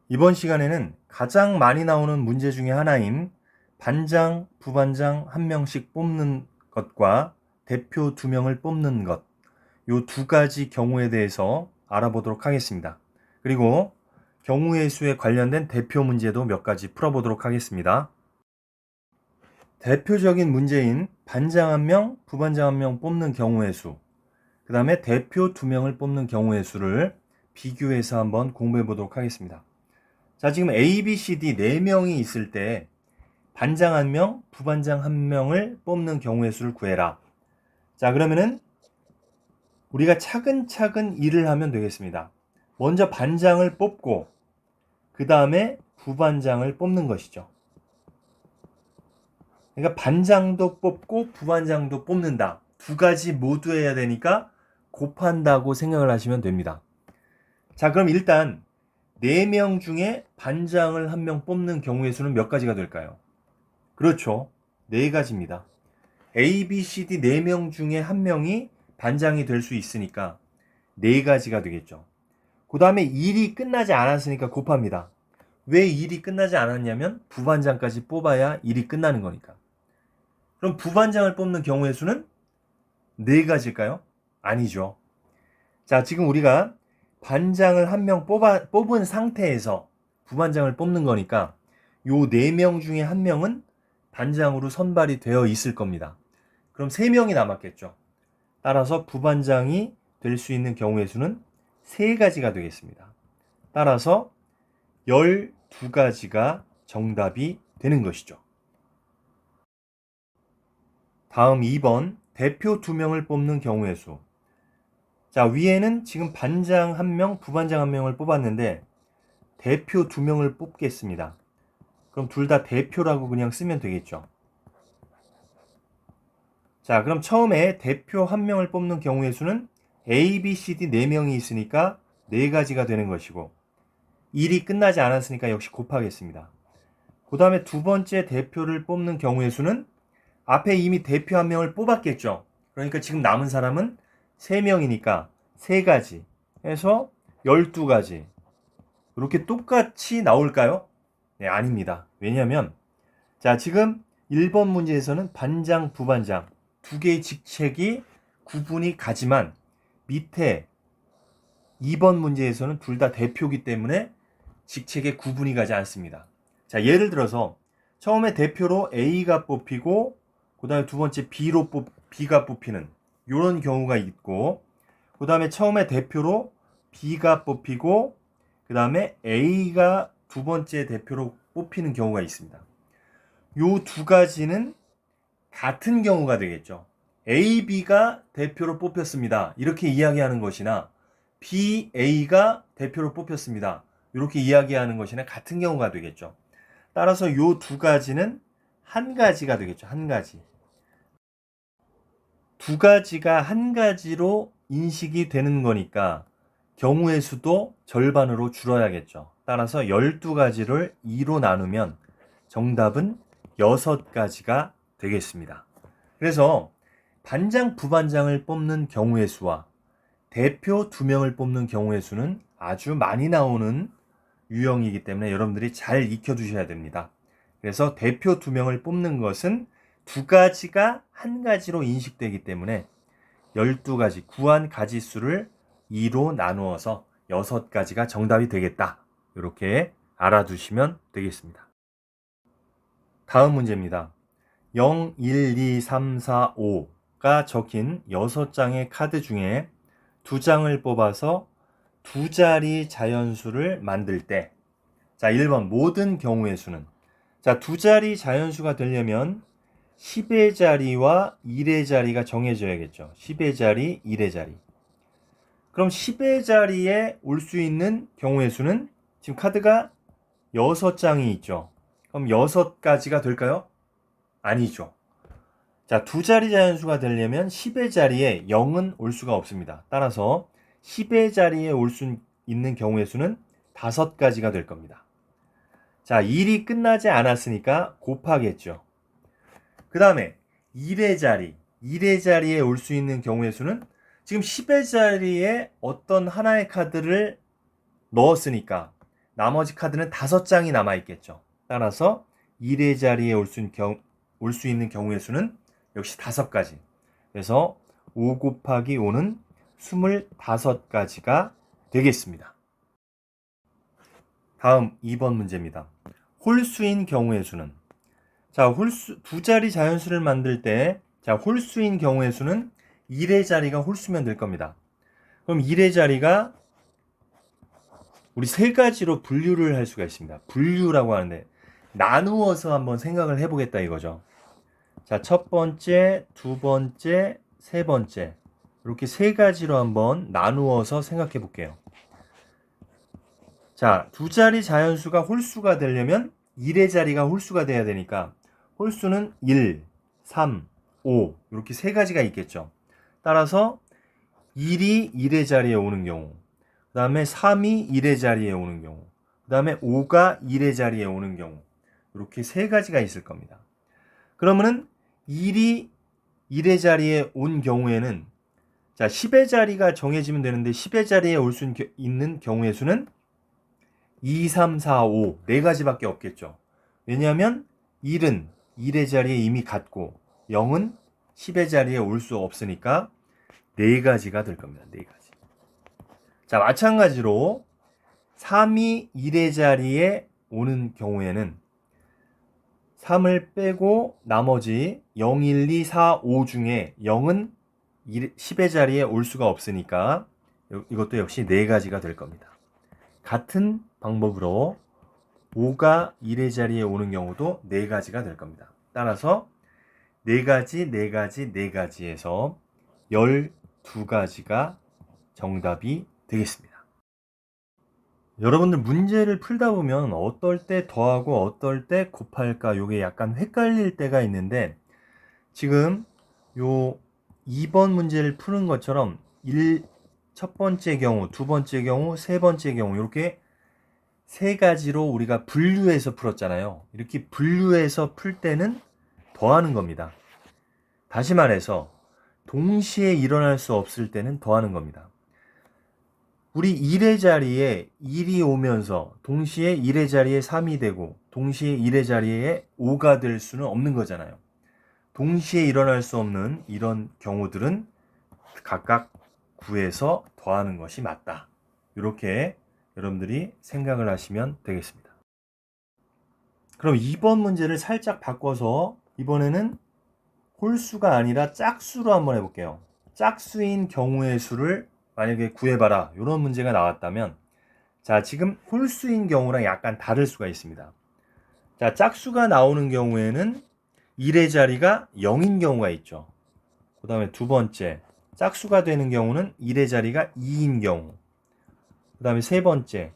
이번 시간에는 가장 많이 나오는 문제 중에 하나인 반장, 부반장 한 명씩 뽑는 것과 대표 두 명을 뽑는 것, 요 두 가지 경우에 대해서 알아보도록 하겠습니다. 그리고 경우의 수에 관련된 대표 문제도 몇 가지 풀어보도록 하겠습니다. 대표적인 문제인 반장 한 명, 부반장 한 명 뽑는 경우의 수, 그 다음에 대표 두 명을 뽑는 경우의 수를 비교해서 한번 공부해 보도록 하겠습니다. 자, 지금 A, B, C, D 4명이 있을 때 반장 1명, 부반장 1명을 뽑는 경우의 수를 구해라. 자, 그러면은 우리가 차근차근 일을 하면 되겠습니다. 먼저 반장을 뽑고 그 다음에 부반장을 뽑는 것이죠. 그러니까 반장도 뽑고 부반장도 뽑는다. 두 가지 모두 해야 되니까 곱한다고 생각을 하시면 됩니다. 자, 그럼 일단 4명 중에 반장을 1명 뽑는 경우의 수는 몇 가지가 될까요? 그렇죠. 4가지입니다. A, B, C, D 4명 중에 1명이 반장이 될 수 있으니까 4가지가 되겠죠. 그 다음에 일이 끝나지 않았으니까 곱합니다. 왜 일이 끝나지 않았냐면 부반장까지 뽑아야 일이 끝나는 거니까. 그럼 부반장을 뽑는 경우의 수는 4가지일까요? 아니죠. 자, 지금 우리가 반장을 1명 뽑은 상태에서 부반장을 뽑는 거니까 요 4명 중에 1명은 반장으로 선발이 되어 있을 겁니다. 그럼 3명이 남았겠죠. 따라서 부반장이 될 수 있는 경우의 수는 3가지가 되겠습니다. 따라서 12가지가 정답이 되는 것이죠. 다음 2번 대표 2명을 뽑는 경우의 수. 자, 위에는 지금 반장 1명, 부반장 1명을 뽑았는데 대표 2명을 뽑겠습니다. 그럼 둘 다 대표라고 그냥 쓰면 되겠죠. 자, 그럼 처음에 대표 1명을 뽑는 경우의 수는 A, B, C, D 4명이 있으니까 4가지가 되는 것이고 일이 끝나지 않았으니까 역시 곱하겠습니다. 그 다음에 두 번째 대표를 뽑는 경우의 수는 앞에 이미 대표 1명을 뽑았겠죠. 그러니까 지금 남은 사람은 3명이니까 3가지 해서 12가지. 이렇게 똑같이 나올까요? 네, 아닙니다. 왜냐하면 자, 지금 1번 문제에서는 반장, 부반장 두 개의 직책이 구분이 가지만 밑에 2번 문제에서는 둘 다 대표이기 때문에 직책에 구분이 가지 않습니다. 자, 예를 들어서 처음에 대표로 A가 뽑히고 그 다음에 두 번째 B가 뽑히는 이런 경우가 있고 그 다음에 처음에 대표로 B가 뽑히고 그 다음에 A가 두 번째 대표로 뽑히는 경우가 있습니다. 요 두 가지는 같은 경우가 되겠죠. A, B가 대표로 뽑혔습니다. 이렇게 이야기하는 것이나 B, A가 대표로 뽑혔습니다. 이렇게 이야기하는 것이나 같은 경우가 되겠죠. 따라서 요 두 가지는 한 가지가 되겠죠. 한 가지. 두 가지가 한 가지로 인식이 되는 거니까 경우의 수도 절반으로 줄어야겠죠. 따라서 12가지를 2로 나누면 정답은 6가지가 되겠습니다. 그래서 반장, 부반장을 뽑는 경우의 수와 대표 2명을 뽑는 경우의 수는 아주 많이 나오는 유형이기 때문에 여러분들이 잘 익혀두셔야 됩니다. 그래서 대표 2명을 뽑는 것은 2가지가 한 가지로 인식되기 때문에 12가지, 구한 가지수를 2로 나누어서 6가지가 정답이 되겠다. 이렇게 알아두시면 되겠습니다. 다음 문제입니다. 0, 1, 2, 3, 4, 5가 적힌 6장의 카드 중에 2장을 뽑아서 두 자리 자연수를 만들 때, 자, 1번 모든 경우의 수는, 자, 두 자리 자연수가 되려면 10의 자리와 1의 자리가 정해져야겠죠. 10의 자리, 1의 자리. 그럼 10의 자리에 올 수 있는 경우의 수는 지금 카드가 6장이 있죠. 그럼 6가지가 될까요? 아니죠. 자, 두 자리 자연수가 되려면 10의 자리에 0은 올 수가 없습니다. 따라서 10의 자리에 올 수 있는 경우의 수는 5가지가 될 겁니다. 자, 1이 끝나지 않았으니까 곱하겠죠. 그 다음에 1의 자리에 올 수 있는 경우의 수는 지금 10의 자리에 어떤 하나의 카드를 넣었으니까 나머지 카드는 5장이 남아있겠죠. 따라서 1의 자리에 올 수 있는 경우의 수는 역시 5가지. 그래서 5 곱하기 5는 25가지가 되겠습니다. 다음 2번 문제입니다. 홀수인 경우의 수는, 자, 두 자리 자연수를 만들 때, 자, 홀수인 경우의 수는 1의 자리가 홀수면 될 겁니다. 그럼 1의 자리가 우리 3가지로 분류를 할 수가 있습니다. 분류라고 하는데 나누어서 한번 생각을 해보겠다 이거죠. 자, 첫 번째, 두 번째, 세 번째, 이렇게 3가지로 한번 나누어서 생각해 볼게요. 자, 두 자리 자연수가 홀수가 되려면 1의 자리가 홀수가 돼야 되니까 홀수는 1, 3, 5 이렇게 3가지가 있겠죠. 따라서 1이 1의 자리에 오는 경우, 그 다음에 3이 1의 자리에 오는 경우, 그 다음에 5가 1의 자리에 오는 경우, 이렇게 3가지가 있을 겁니다. 그러면은 1이 1의 자리에 온 경우에는, 자, 10의 자리가 정해지면 되는데 10의 자리에 올 수 있는 경우의 수는 2, 3, 4, 5 4가지밖에 없겠죠. 왜냐하면 1은 1의 자리에 이미 갔고 0은 10의 자리에 올 수 없으니까 4가지가 될 겁니다. 4가지. 자, 마찬가지로 3이 1의 자리에 오는 경우에는 3을 빼고 나머지 0, 1, 2, 4, 5 중에 0은 10의 자리에 올 수가 없으니까 이것도 역시 4가지가 될 겁니다. 같은 방법으로 5가 1의 자리에 오는 경우도 4가지가 될 겁니다. 따라서 4가지, 4가지, 4가지에서 12가지가 정답이 되겠습니다. 여러분들 문제를 풀다 보면 어떨 때 더하고 어떨 때 곱할까 요게 약간 헷갈릴 때가 있는데, 지금 요 2번 문제를 푸는 것처럼 첫 번째 경우, 두 번째 경우, 세 번째 경우 이렇게 3가지로 우리가 분류해서 풀었잖아요. 이렇게 분류해서 풀 때는 더하는 겁니다. 다시 말해서 동시에 일어날 수 없을 때는 더하는 겁니다. 우리 1의 자리에 1이 오면서 동시에 1의 자리에 3이 되고 동시에 1의 자리에 5가 될 수는 없는 거잖아요. 동시에 일어날 수 없는 이런 경우들은 각각 구해서 더하는 것이 맞다. 이렇게 여러분들이 생각을 하시면 되겠습니다. 그럼 2번 문제를 살짝 바꿔서 이번에는 홀수가 아니라 짝수로 한번 해볼게요. 짝수인 경우의 수를 만약에 구해봐라, 이런 문제가 나왔다면, 자, 지금 홀수인 경우랑 약간 다를 수가 있습니다. 자, 짝수가 나오는 경우에는 1의 자리가 0인 경우가 있죠. 그 다음에 두 번째, 짝수가 되는 경우는 1의 자리가 2인 경우. 그 다음에 세 번째,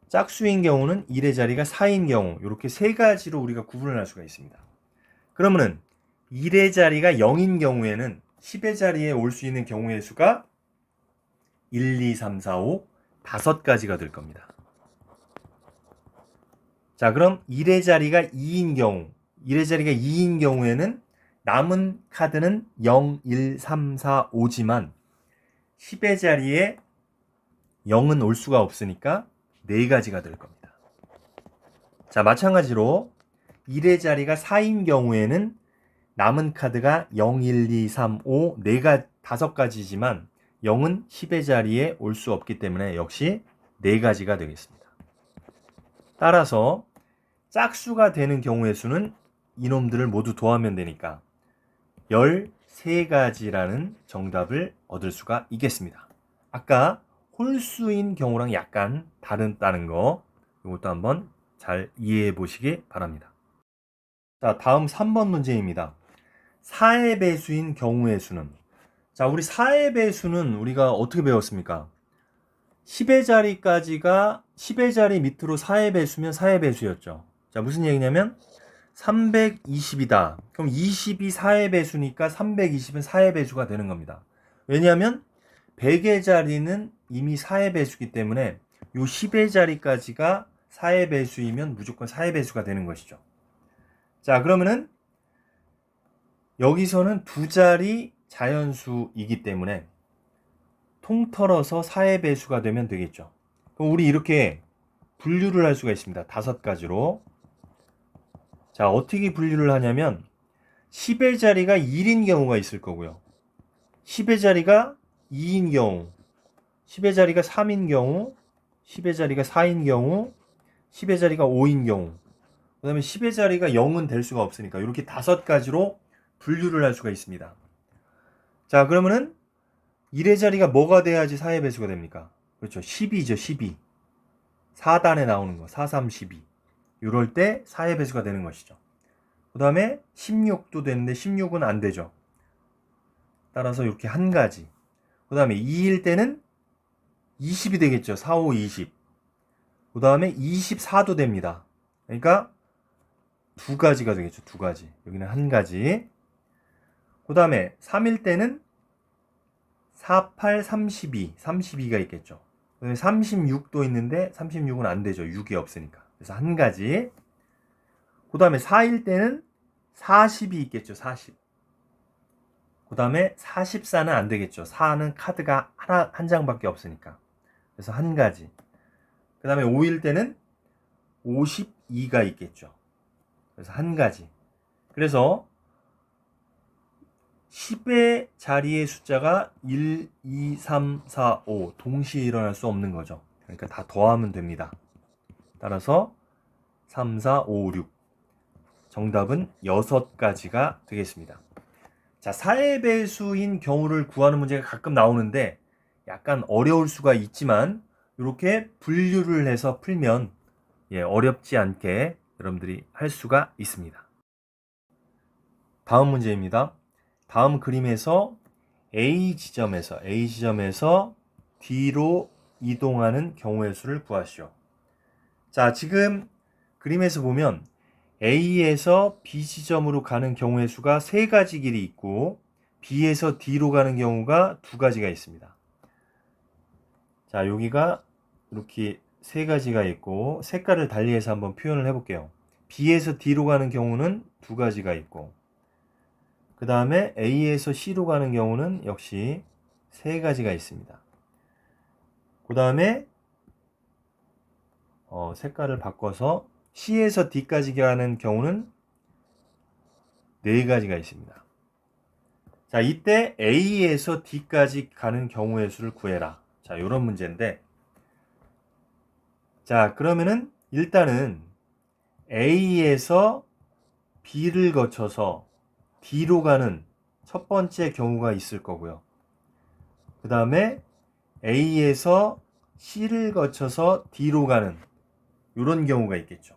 짝수인 경우는 1의 자리가 4인 경우. 이렇게 3가지로 우리가 구분을 할 수가 있습니다. 그러면은 1의 자리가 0인 경우에는 10의 자리에 올 수 있는 경우의 수가 1, 2, 3, 4, 5 5가지가 될 겁니다. 자, 그럼 1의 자리가 2인 경우, 1의 자리가 2인 경우에는 남은 카드는 0, 1, 3, 4, 5지만 10의 자리에 0은 올 수가 없으니까 4가지가 될 겁니다. 자, 마찬가지로 1의 자리가 4인 경우에는 남은 카드가 0, 1, 2, 3, 5, 5가지지만 0은 10의 자리에 올 수 없기 때문에 역시 4가지가 되겠습니다. 따라서 짝수가 되는 경우의 수는 이놈들을 모두 더하면 되니까 13가지라는 정답을 얻을 수가 있겠습니다. 아까 홀수인 경우랑 약간 다르다는 거, 이것도 한번 잘 이해해 보시기 바랍니다. 자, 다음 3번 문제입니다. 4의 배수인 경우의 수는, 자, 우리 4의 배수는 우리가 어떻게 배웠습니까? 10의 자리까지가 10의 자리 밑으로 4의 배수면 4의 배수였죠. 자, 무슨 얘기냐면 320이다. 그럼 20이 4의 배수니까 320은 4의 배수가 되는 겁니다. 왜냐하면 100의 자리는 이미 4의 배수이기 때문에 요 10의 자리까지가 4의 배수이면 무조건 4의 배수가 되는 것이죠. 자, 그러면은 여기서는 두 자리 자연수이기 때문에 통틀어서 4의 배수가 되면 되겠죠. 그럼 우리 이렇게 분류를 할 수가 있습니다. 5가지로. 자, 어떻게 분류를 하냐면 10의 자리가 1인 경우가 있을 거고요. 10의 자리가 2인 경우, 10의 자리가 3인 경우, 10의 자리가 4인 경우, 10의 자리가 5인 경우, 그 다음에 10의 자리가 0은 될 수가 없으니까 이렇게 5가지로 분류를 할 수가 있습니다. 자, 그러면은 1의 자리가 뭐가 돼야지 4의 배수가 됩니까? 그렇죠. 12죠, 12. 4단에 나오는 거, 4, 3, 12. 이럴 때 4의 배수가 되는 것이죠. 그 다음에 16도 되는데 16은 안 되죠. 따라서 이렇게 한 가지. 그 다음에 2일 때는 20이 되겠죠. 4, 5, 20. 그 다음에 24도 됩니다. 그러니까 2가지가 되겠죠. 2가지. 여기는 한 가지. 그 다음에 3일 때는 4, 8, 32. 32가 있겠죠. 그 다음에 36도 있는데 36은 안 되죠. 6이 없으니까. 그래서 한 가지. 그 다음에 4일 때는 40이 있겠죠. 40. 그 다음에 44는 안 되겠죠. 4는 카드가 한 장밖에 없으니까. 그래서 한 가지. 그 다음에 5일 때는 52가 있겠죠. 그래서 한 가지. 그래서 10의 자리의 숫자가 1, 2, 3, 4, 5 동시에 일어날 수 없는 거죠. 그러니까 다 더하면 됩니다. 따라서 3, 4, 5, 6 정답은 6가지가 되겠습니다. 자, 4의 배수인 경우를 구하는 문제가 가끔 나오는데 약간 어려울 수가 있지만 이렇게 분류를 해서 풀면 어렵지 않게 여러분들이 할 수가 있습니다. 다음 문제입니다. 다음 그림에서 A 지점에서 D로 이동하는 경우의 수를 구하시오. 자, 지금 그림에서 보면 A에서 B 지점으로 가는 경우의 수가 3가지 길이 있고 B에서 D로 가는 경우가 2가지가 있습니다. 자, 여기가 이렇게 3가지가 있고 색깔을 달리해서 한번 표현을 해볼게요. B에서 D로 가는 경우는 2가지가 있고 그 다음에 A에서 C로 가는 경우는 역시 3가지가 있습니다. 그 다음에 색깔을 바꿔서 C에서 D까지 가는 경우는 4가지가 있습니다. 자, 이때 A에서 D까지 가는 경우의 수를 구해라. 자, 이런 문제인데 자, 그러면은 일단은 A에서 B를 거쳐서 D로 가는 첫 번째 경우가 있을 거고요. 그 다음에 A에서 C를 거쳐서 D로 가는 이런 경우가 있겠죠.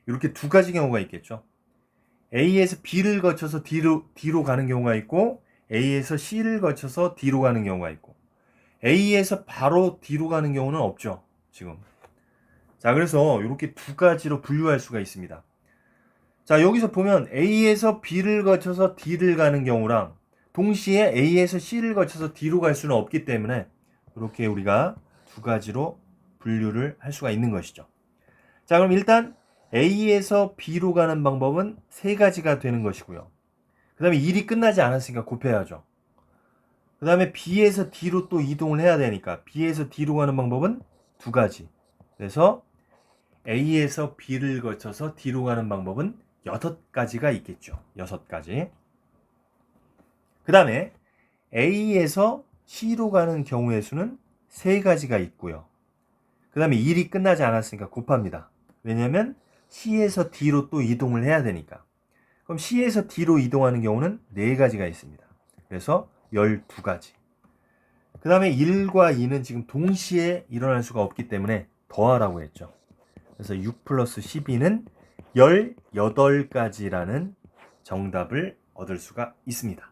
이렇게 2가지 경우가 있겠죠. A에서 B를 거쳐서 D로 가는 경우가 있고 A에서 C를 거쳐서 D로 가는 경우가 있고 A에서 바로 D로 가는 경우는 없죠. 지금. 자, 그래서 이렇게 2가지로 분류할 수가 있습니다. 자, 여기서 보면 A에서 B를 거쳐서 D를 가는 경우랑 동시에 A에서 C를 거쳐서 D로 갈 수는 없기 때문에 이렇게 우리가 2가지로 분류를 할 수가 있는 것이죠. 자, 그럼 일단 A에서 B로 가는 방법은 3가지가 되는 것이고요. 그 다음에 일이 끝나지 않았으니까 곱해야죠. 그 다음에 B에서 D로 또 이동을 해야 되니까 B에서 D로 가는 방법은 2가지. 그래서 A에서 B를 거쳐서 D로 가는 방법은 6가지가 있겠죠. 6가지. 그 다음에 A에서 C로 가는 경우의 수는 3가지가 있고요. 그 다음에 일이 끝나지 않았으니까 곱합니다. 왜냐면 C에서 D로 또 이동을 해야 되니까. 그럼 C에서 D로 이동하는 경우는 4가지가 있습니다. 그래서 12가지. 그 다음에 1과 2는 지금 동시에 일어날 수가 없기 때문에 더하라고 했죠. 그래서 6 플러스 12는 18가지라는 정답을 얻을 수가 있습니다.